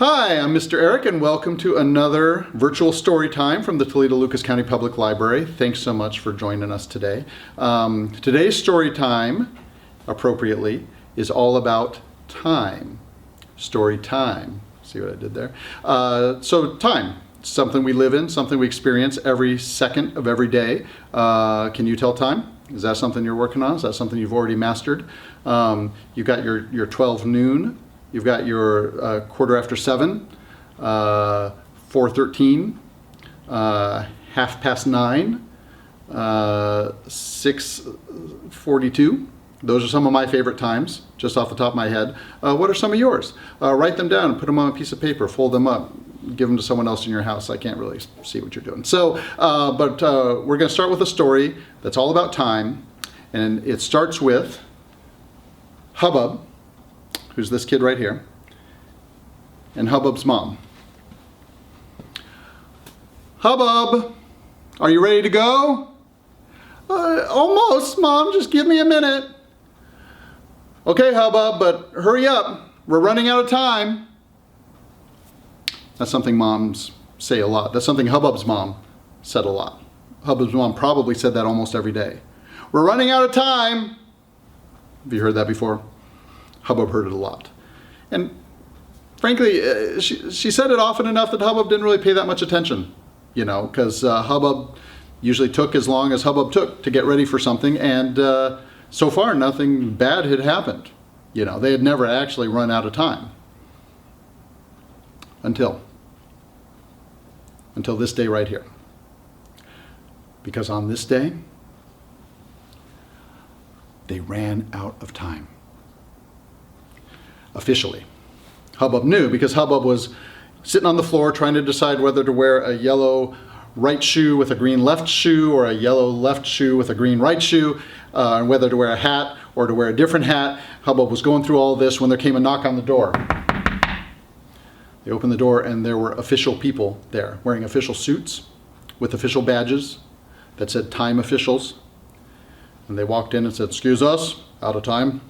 Hi, I'm Mr. Eric, and welcome to another virtual story time from the Toledo-Lucas County Public Library. Thanks so much for joining us today. Today's story time, appropriately, is all about time. Story time. See what I did there? So time, something we live in, something we experience every second of every day. Can you tell time? Is that something you're working on? Is that something you've already mastered? You've got your 12 noon. You've got your quarter after 7, 4:13, 9:30, 6:42. Those are some of my favorite times, just off the top of my head. What are some of yours? Write them down, put them on a piece of paper, fold them up, give them to someone else in your house. I can't really see what you're doing. So, but we're going to start with a story that's all about time, and it starts with Hubbub, who's this kid right here, and Hubbub's mom. Hubbub, are you ready to go? Almost, Mom, just give me a minute. Okay, Hubbub, but hurry up. We're running out of time. That's something moms say a lot. That's something Hubbub's mom said a lot. Hubbub's mom probably said that almost every day. We're running out of time. Have you heard that before? Hubbub heard it a lot. And frankly, she said it often enough that Hubbub didn't really pay that much attention, you know, because Hubbub usually took as long as Hubbub took to get ready for something, and so far nothing bad had happened. You know, they had never actually run out of time. Until this day right here. Because on this day, they ran out of time. Officially. Hubbub knew, because Hubbub was sitting on the floor trying to decide whether to wear a yellow right shoe with a green left shoe, or a yellow left shoe with a green right shoe, and whether to wear a hat or to wear a different hat. Hubbub was going through all this when there came a knock on the door. They opened the door and there were official people there, wearing official suits with official badges that said time officials. And they walked in and said, "Excuse us, out of time."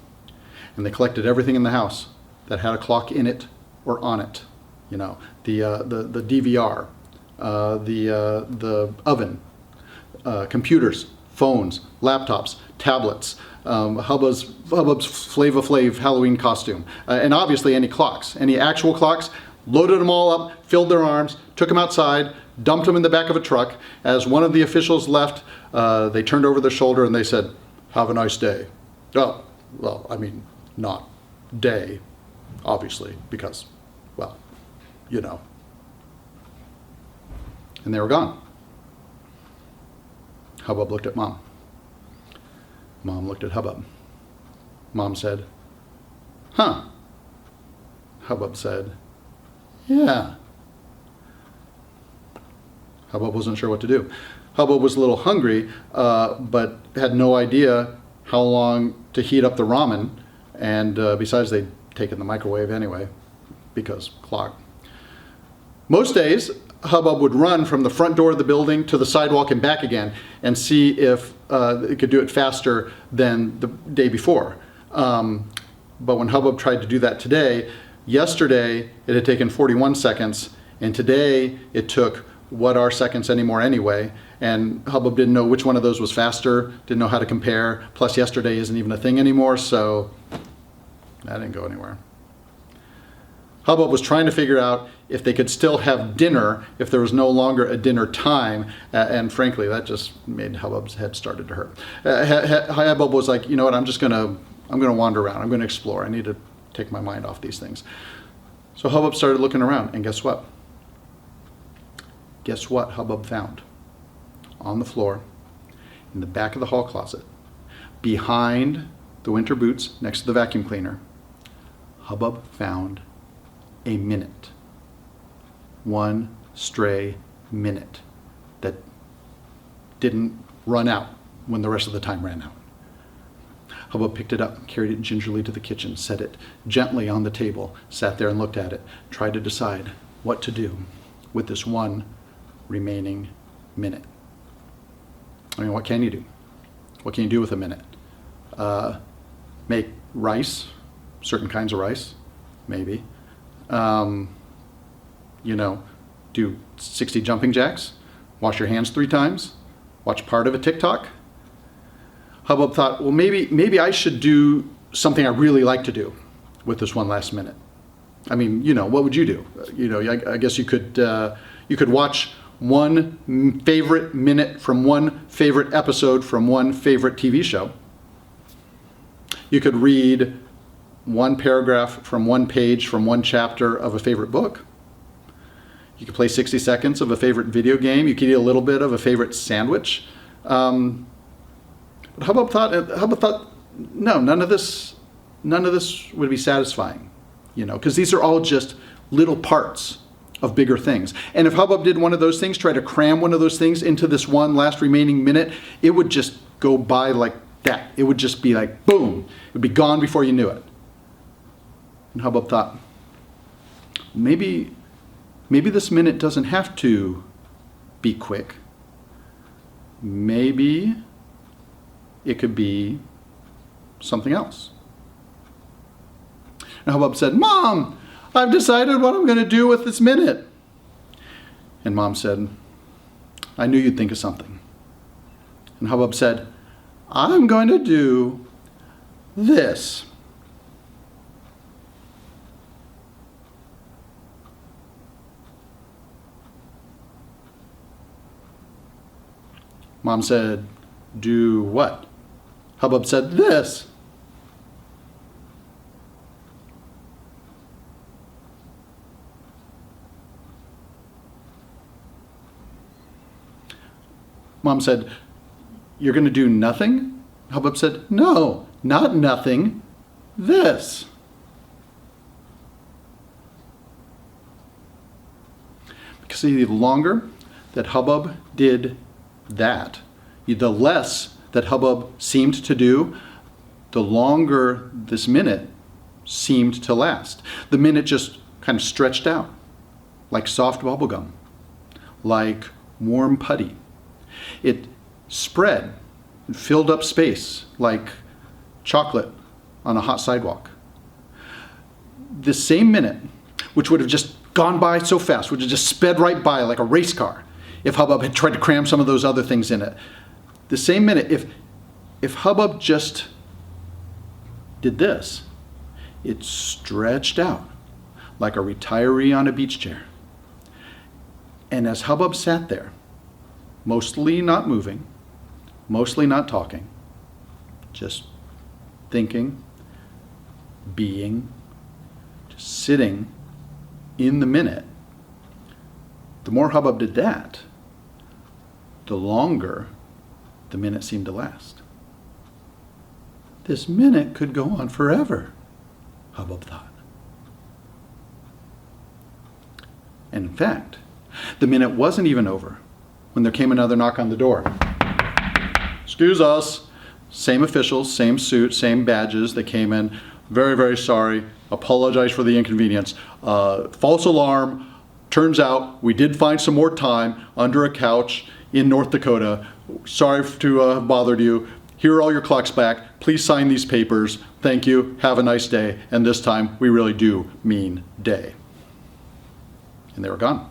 And they collected everything in the house that had a clock in it or on it. You know, the DVR, the oven, computers, phones, laptops, tablets, Hubbub's Flava Flav Halloween costume, and obviously any clocks, any actual clocks. Loaded them all up, filled their arms, took them outside, dumped them in the back of a truck. As one of the officials left, they turned over their shoulder and they said, "Have a nice day." Oh, well, I mean, not day, obviously, because, well, you know. And they were gone. Hubbub looked at Mom. Mom looked at Hubbub. Mom said, "Huh." Hubbub said, "Yeah." Hubbub wasn't sure what to do. Hubbub was a little hungry, but had no idea how long to heat up the ramen. And besides, they'd taken the microwave anyway, because clock. Most days, Hubbub would run from the front door of the building to the sidewalk and back again and see if it could do it faster than the day before. But when Hubbub tried to do that today, yesterday it had taken 41 seconds, and today it took what are seconds anymore anyway, and Hubbub didn't know which one of those was faster, didn't know how to compare, plus yesterday isn't even a thing anymore, so that didn't go anywhere. Hubbub was trying to figure out if they could still have dinner if there was no longer a dinner time, and frankly, that just made Hubbub's head started to hurt. Hubbub was like, you know what, I'm gonna wander around, I'm gonna explore, I need to take my mind off these things. So Hubbub started looking around, and guess what? Guess what Hubbub found? On the floor, in the back of the hall closet, behind the winter boots next to the vacuum cleaner, Hubbub found a minute. One stray minute that didn't run out when the rest of the time ran out. Hubbub picked it up, carried it gingerly to the kitchen, set it gently on the table, sat there and looked at it, tried to decide what to do with this one remaining minute. I mean, what can you do? What can you do with a minute? Make rice, certain kinds of rice, maybe. Do 60 jumping jacks, wash your hands 3 times, watch part of a TikTok. Hubbub thought, well, maybe I should do something I really like to do with this one last minute. I mean, what would you do? I guess you could watch one favorite minute from one favorite episode from one favorite TV show. You could read one paragraph from one page from one chapter of a favorite book. You could play 60 seconds of a favorite video game. You could eat a little bit of a favorite sandwich. But Hubbub thought, no, none of this would be satisfying, because these are all just little parts of bigger things. And if Hubbub did one of those things, try to cram one of those things into this one last remaining minute, it would just go by like that. It would just be like, boom, it would be gone before you knew it. And Hubbub thought, maybe this minute doesn't have to be quick. Maybe it could be something else. And Hubbub said, Mom, I've decided what I'm going to do with this minute. And Mom said, I knew you'd think of something. And Hubbub said, I'm going to do this. Mom said, do what? Hubbub said, this. Mom said, you're going to do nothing? Hubbub said, no, not nothing, this. Because the longer that Hubbub did that, the less that Hubbub seemed to do, the longer this minute seemed to last. The minute just kind of stretched out, like soft bubblegum, like warm putty. It spread and filled up space like chocolate on a hot sidewalk. This same minute, which would have just gone by so fast, would have just sped right by like a race car if Hubbub had tried to cram some of those other things in it. The same minute, if Hubbub just did this, it stretched out like a retiree on a beach chair. And as Hubbub sat there, mostly not moving, mostly not talking, just thinking, being, just sitting in the minute, the more Hubbub did that, the longer the minute seemed to last. This minute could go on forever, Hubbub thought. And in fact, the minute wasn't even over when there came another knock on the door. Excuse us. Same officials, same suit, same badges. They came in. Very, very sorry. Apologize for the inconvenience. False alarm. Turns out we did find some more time under a couch in North Dakota. Sorry to have bothered you. Here are all your clocks back. Please sign these papers. Thank you. Have a nice day. And this time we really do mean day. And they were gone.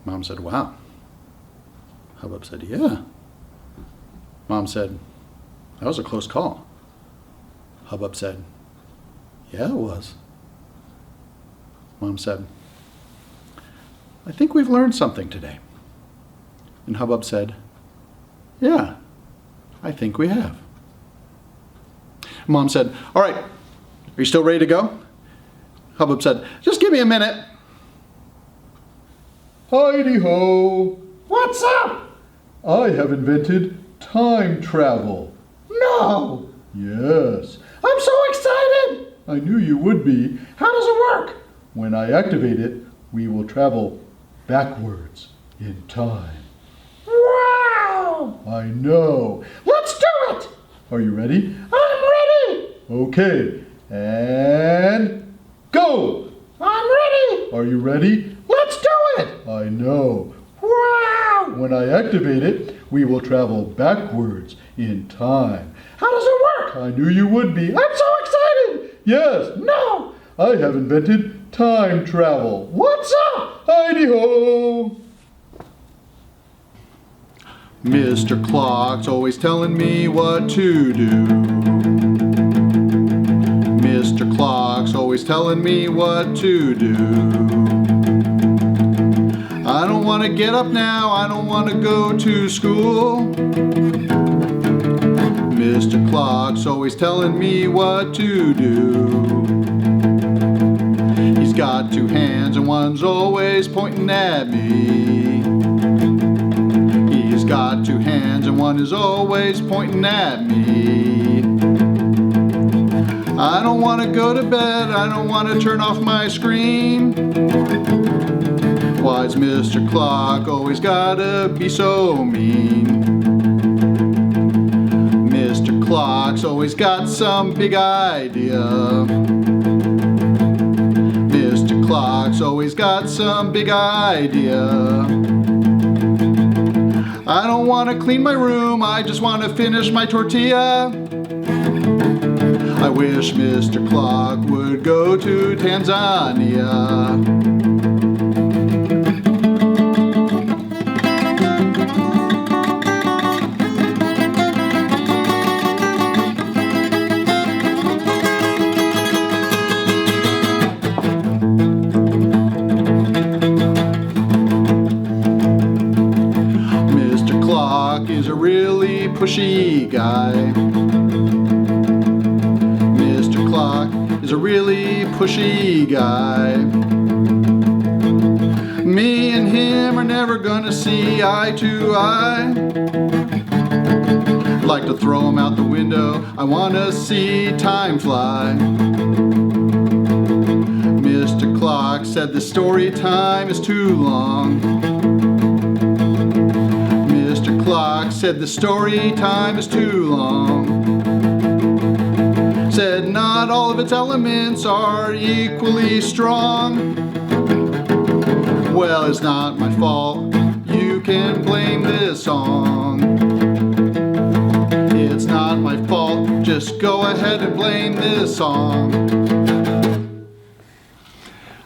Mom said, wow. Hubbub said, yeah. Mom said, that was a close call. Hubbub said, yeah, it was. Mom said, I think we've learned something today. And Hubbub said, yeah, I think we have. Mom said, all right, are you still ready to go? Hubbub said, just give me a minute. Heidi-ho! What's up? I have invented time travel. No! Yes. I'm so excited! I knew you would be. How does it work? When I activate it, we will travel backwards in time. Wow! I know. Let's do it! Are you ready? I'm ready! Okay. And go! I'm ready! Are you ready? Let's do it! I know. Wow! When I activate it, we will travel backwards in time. How does it work? I knew you would be. I'm so excited! Yes. No! I have invented time travel. What's up? Heidi-ho! Mr. Clock's always telling me what to do. Mr. Clock's always telling me what to do. I don't want to get up now, I don't want to go to school. Mr. Clock's always telling me what to do. He's got two hands and one's always pointing at me. He's got two hands and one is always pointing at me. I don't want to go to bed, I don't want to turn off my screen. Why's Mr. Clock always gotta be so mean? Mr. Clock's always got some big idea. Mr. Clock's always got some big idea. I don't want to clean my room, I just want to finish my tortilla. I wish Mr. Clock would go to Tanzania. Mr. Clock is a really pushy guy. Mr. Clock is a really pushy guy. Me and him are never gonna see eye to eye. I'd like to throw him out the window, I wanna see time fly. Mr. Clock said the story time is too long. Mr. Clock said the story time is too long. Said not all of its elements are equally strong. Well, it's not my fault, you can blame this song. It's not my fault, just go ahead and blame this song.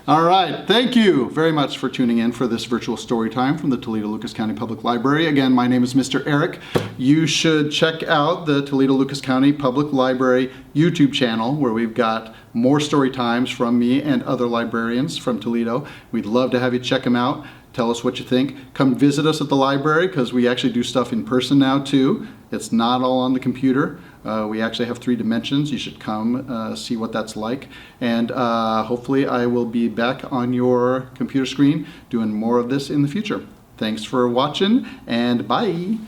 All right, thank you very much for tuning in for this virtual story time from the Toledo-Lucas County Public Library. Again, my name is Mr. Eric. You should check out the Toledo-Lucas County Public Library YouTube channel where we've got more story times from me and other librarians from Toledo. We'd love to have you check them out. Tell us what you think. Come visit us at the library because we actually do stuff in person now too. It's not all on the computer. We actually have 3 dimensions. You should come see what that's like. And hopefully I will be back on your computer screen doing more of this in the future. Thanks for watching and bye.